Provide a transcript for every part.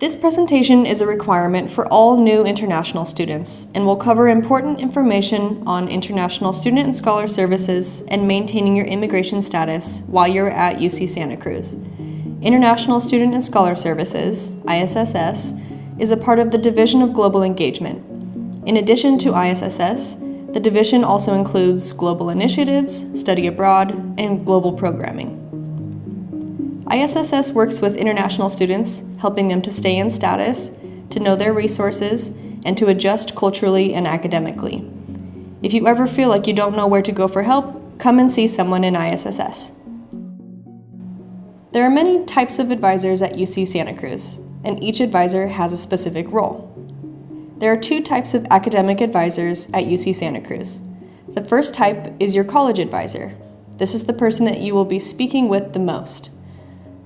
This presentation is a requirement for all new international students and will cover important information on international student and scholar services and maintaining your immigration status while you're at UC Santa Cruz. International Student and Scholar Services, ISSS, is a part of the Division of Global Engagement. In addition to ISSS, the division also includes global initiatives, study abroad, and global programming. ISSS works with international students, helping them to stay in status, to know their resources, and to adjust culturally and academically. If you ever feel like you don't know where to go for help, come and see someone in ISSS. There are many types of advisors at UC Santa Cruz, and each advisor has a specific role. There are two types of academic advisors at UC Santa Cruz. The first type is your college advisor. This is the person that you will be speaking with the most.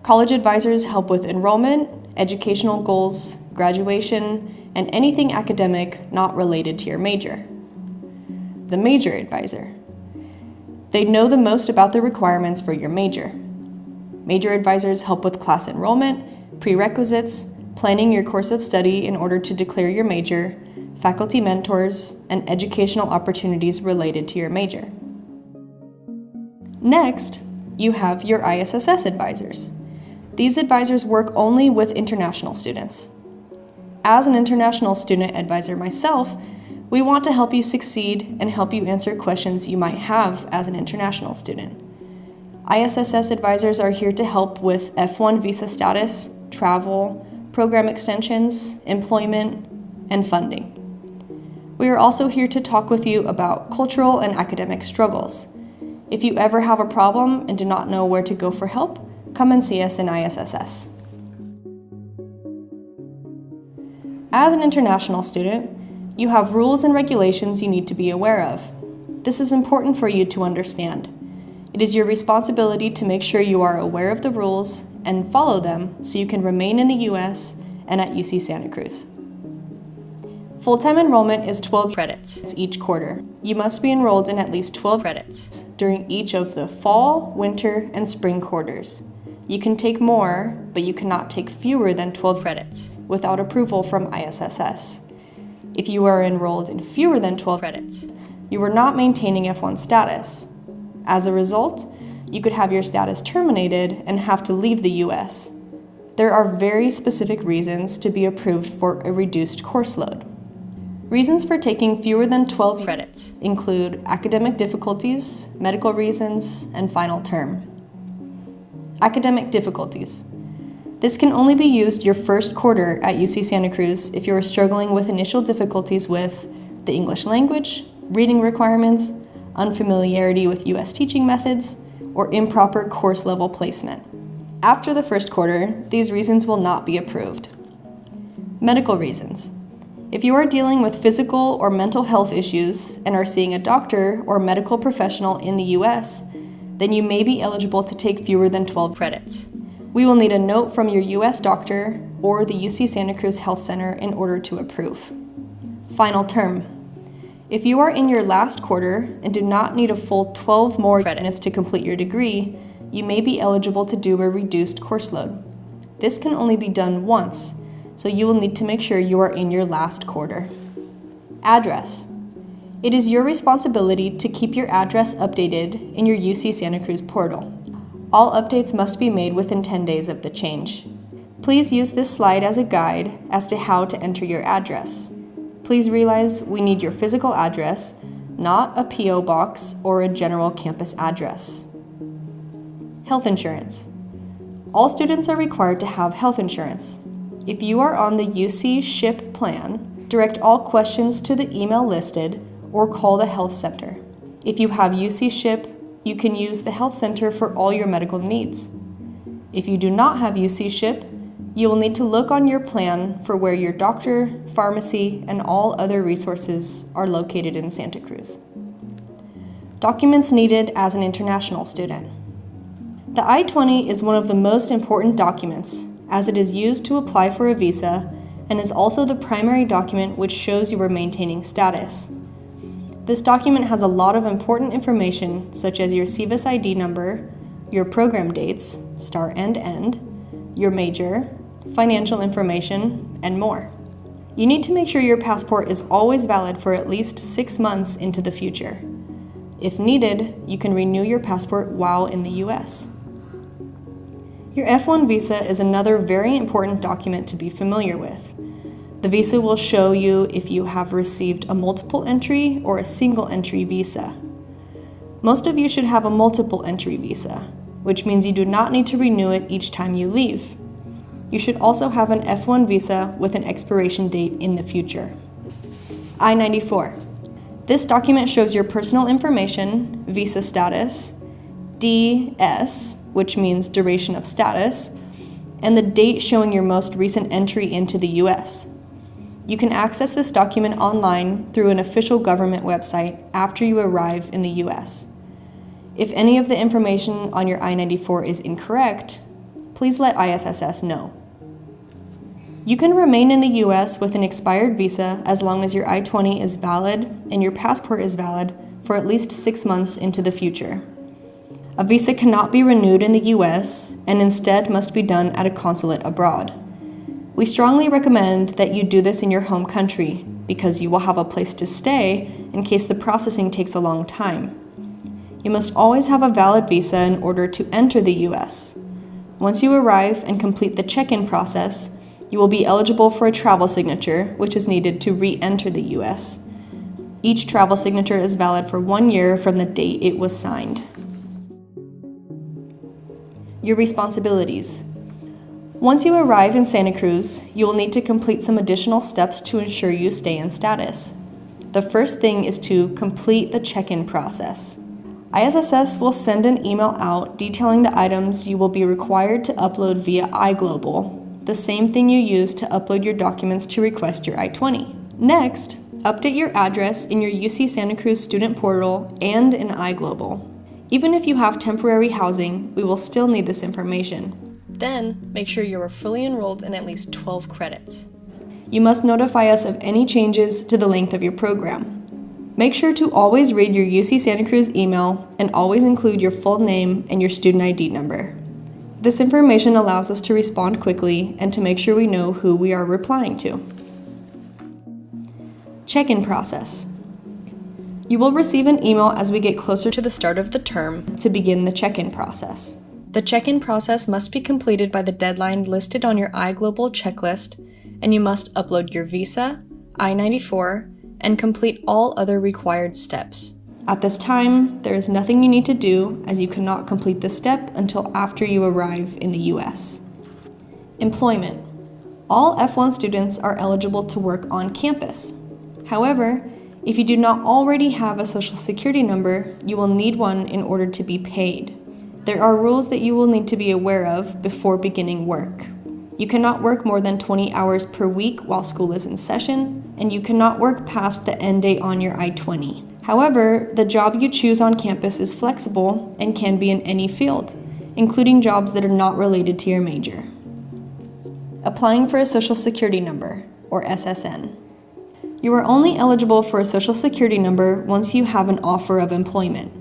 College advisors help with enrollment, educational goals, graduation, and anything academic not related to your major. The major advisor. They know the most about the requirements for your major. Major advisors help with class enrollment, prerequisites, planning your course of study in order to declare your major, faculty mentors, and educational opportunities related to your major. Next, you have your ISSS advisors. These advisors work only with international students. As an international student advisor myself, we want to help you succeed and help you answer questions you might have as an international student. ISSS advisors are here to help with F-1 visa status, travel, program extensions, employment, and funding. We are also here to talk with you about cultural and academic struggles. If you ever have a problem and do not know where to go for help, come and see us in ISSS. As an international student, you have rules and regulations you need to be aware of. This is important for you to understand. It is your responsibility to make sure you are aware of the rules and follow them so you can remain in the U.S. and at UC Santa Cruz. Full-time enrollment is 12 credits each quarter. You must be enrolled in at least 12 credits during each of the fall, winter, and spring quarters. You can take more, but you cannot take fewer than 12 credits without approval from ISSS. If you are enrolled in fewer than 12 credits, you are not maintaining F-1 status. As a result, you could have your status terminated and have to leave the U.S. There are very specific reasons to be approved for a reduced course load. Reasons for taking fewer than 12 credits include academic difficulties, medical reasons, and final term. Academic difficulties. This can only be used your first quarter at UC Santa Cruz if you are struggling with initial difficulties with the English language, reading requirements, unfamiliarity with U.S. teaching methods, or improper course level placement. After the first quarter, these reasons will not be approved. Medical reasons. If you are dealing with physical or mental health issues and are seeing a doctor or medical professional in the U.S., then you may be eligible to take fewer than 12 credits. We will need a note from your U.S. doctor or the UC Santa Cruz Health Center in order to approve. Final term. If you are in your last quarter and do not need a full 12 more credits to complete your degree, you may be eligible to do a reduced course load. This can only be done once, so you will need to make sure you are in your last quarter. Address. It is your responsibility to keep your address updated in your UC Santa Cruz portal. All updates must be made within 10 days of the change. Please use this slide as a guide as to how to enter your address. Please realize we need your physical address, not a P.O. box or a general campus address. Health insurance. All students are required to have health insurance. If you are on the UC SHIP plan, direct all questions to the email listed or call the health center. If you have UC SHIP, you can use the health center for all your medical needs. If you do not have UC SHIP, you will need to look on your plan for where your doctor, pharmacy, and all other resources are located in Santa Cruz. Documents needed as an international student. The I-20 is one of the most important documents as it is used to apply for a visa and is also the primary document which shows you are maintaining status. This document has a lot of important information such as your SEVIS ID number, your program dates, start and end, your major, financial information, and more. You need to make sure your passport is always valid for at least 6 months into the future. If needed, you can renew your passport while in the US. Your F-1 visa is another very important document to be familiar with. The visa will show you if you have received a multiple entry or a single entry visa. Most of you should have a multiple entry visa, which means you do not need to renew it each time you leave. You should also have an F-1 visa with an expiration date in the future. I-94. This document shows your personal information, visa status, DS, which means duration of status, and the date showing your most recent entry into the US. You can access this document online through an official government website after you arrive in the US. If any of the information on your I-94 is incorrect, please let ISSS know. You can remain in the US with an expired visa as long as your I-20 is valid and your passport is valid for at least 6 months into the future. A visa cannot be renewed in the US and instead must be done at a consulate abroad. We strongly recommend that you do this in your home country because you will have a place to stay in case the processing takes a long time. You must always have a valid visa in order to enter the US. Once you arrive and complete the check-in process, you will be eligible for a travel signature, which is needed to re-enter the US. Each travel signature is valid for 1 year from the date it was signed. Your responsibilities. Once you arrive in Santa Cruz, you will need to complete some additional steps to ensure you stay in status. The first thing is to complete the check-in process. ISSS will send an email out detailing the items you will be required to upload via iGlobal, the same thing you use to upload your documents to request your I-20. Next, update your address in your UC Santa Cruz student portal and in iGlobal. Even if you have temporary housing, we will still need this information. Then, make sure you are fully enrolled in at least 12 credits. You must notify us of any changes to the length of your program. Make sure to always read your UC Santa Cruz email and always include your full name and your student ID number. This information allows us to respond quickly and to make sure we know who we are replying to. Check-in process. You will receive an email as we get closer to the start of the term to begin the check-in process. The check-in process must be completed by the deadline listed on your iGlobal checklist, and you must upload your visa, I-94, and complete all other required steps. At this time, there is nothing you need to do as you cannot complete this step until after you arrive in the US. Employment. All F-1 students are eligible to work on campus. However, if you do not already have a social security number, you will need one in order to be paid. There are rules that you will need to be aware of before beginning work. You cannot work more than 20 hours per week while school is in session, and you cannot work past the end date on your I-20. However, the job you choose on campus is flexible and can be in any field, including jobs that are not related to your major. Applying for a social security number, or SSN. You are only eligible for a social security number once you have an offer of employment.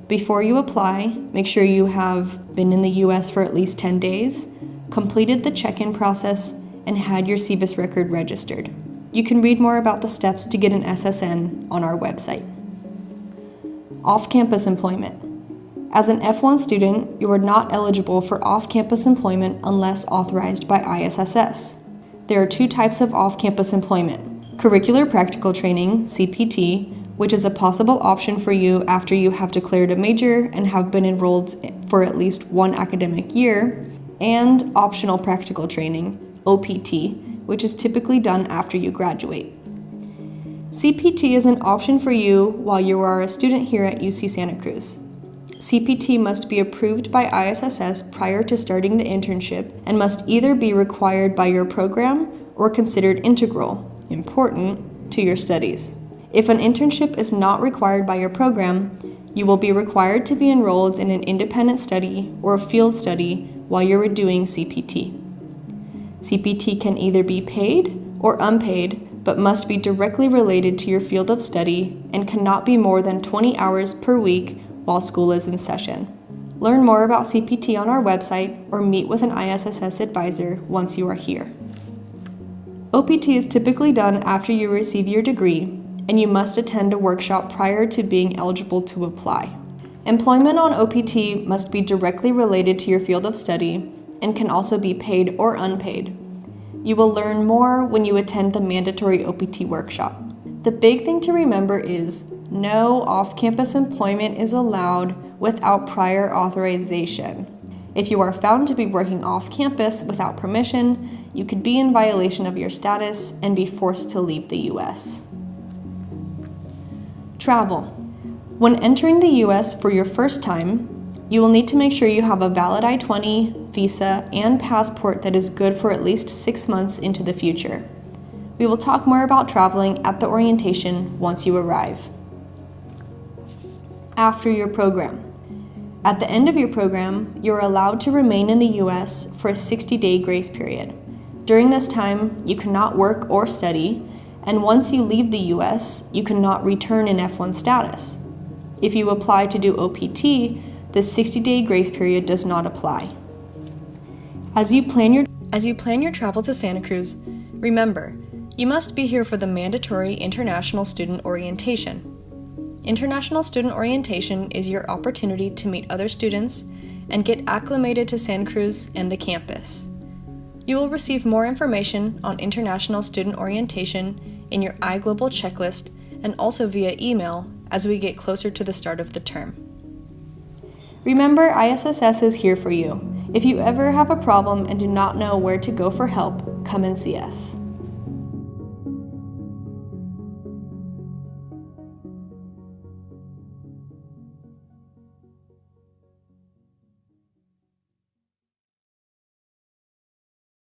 Before you apply, make sure you have been in the US for at least 10 days, completed the check-in process, and had your CVIS record registered. You can read more about the steps to get an SSN on our website. Off-campus employment. As an F-1 student, you are not eligible for off-campus employment unless authorized by ISSS. There are 2 types of off-campus employment: curricular practical training, CPT, which is a possible option for you after you have declared a major and have been enrolled for at least 1 academic year, and optional practical training, OPT, which is typically done after you graduate. CPT is an option for you while you are a student here at UC Santa Cruz. CPT must be approved by ISSS prior to starting the internship and must either be required by your program or considered integral, important, to your studies. If an internship is not required by your program, you will be required to be enrolled in an independent study or a field study while you're doing CPT. CPT can either be paid or unpaid, but must be directly related to your field of study and cannot be more than 20 hours per week while school is in session. Learn more about CPT on our website or meet with an ISSS advisor once you are here. OPT is typically done after you receive your degree, and you must attend a workshop prior to being eligible to apply. Employment on OPT must be directly related to your field of study and can also be paid or unpaid. You will learn more when you attend the mandatory OPT workshop. The big thing to remember is no off-campus employment is allowed without prior authorization. If you are found to be working off-campus without permission, you could be in violation of your status and be forced to leave the U.S. Travel. When entering the U.S. for your first time, you will need to make sure you have a valid I-20, visa, and passport that is good for at least 6 months into the future. We will talk more about traveling at the orientation once you arrive. After your program. At the end of your program, you are allowed to remain in the U.S. for a 60-day grace period. During this time, you cannot work or study, and once you leave the U.S., you cannot return in F-1 status. If you apply to do OPT, the 60-day grace period does not apply. As you plan your travel to Santa Cruz, remember, you must be here for the mandatory International Student Orientation. International Student Orientation is your opportunity to meet other students and get acclimated to Santa Cruz and the campus. You will receive more information on International Student Orientation in your iGlobal checklist and also via email as we get closer to the start of the term. Remember, ISSS is here for you. If you ever have a problem and do not know where to go for help, come and see us.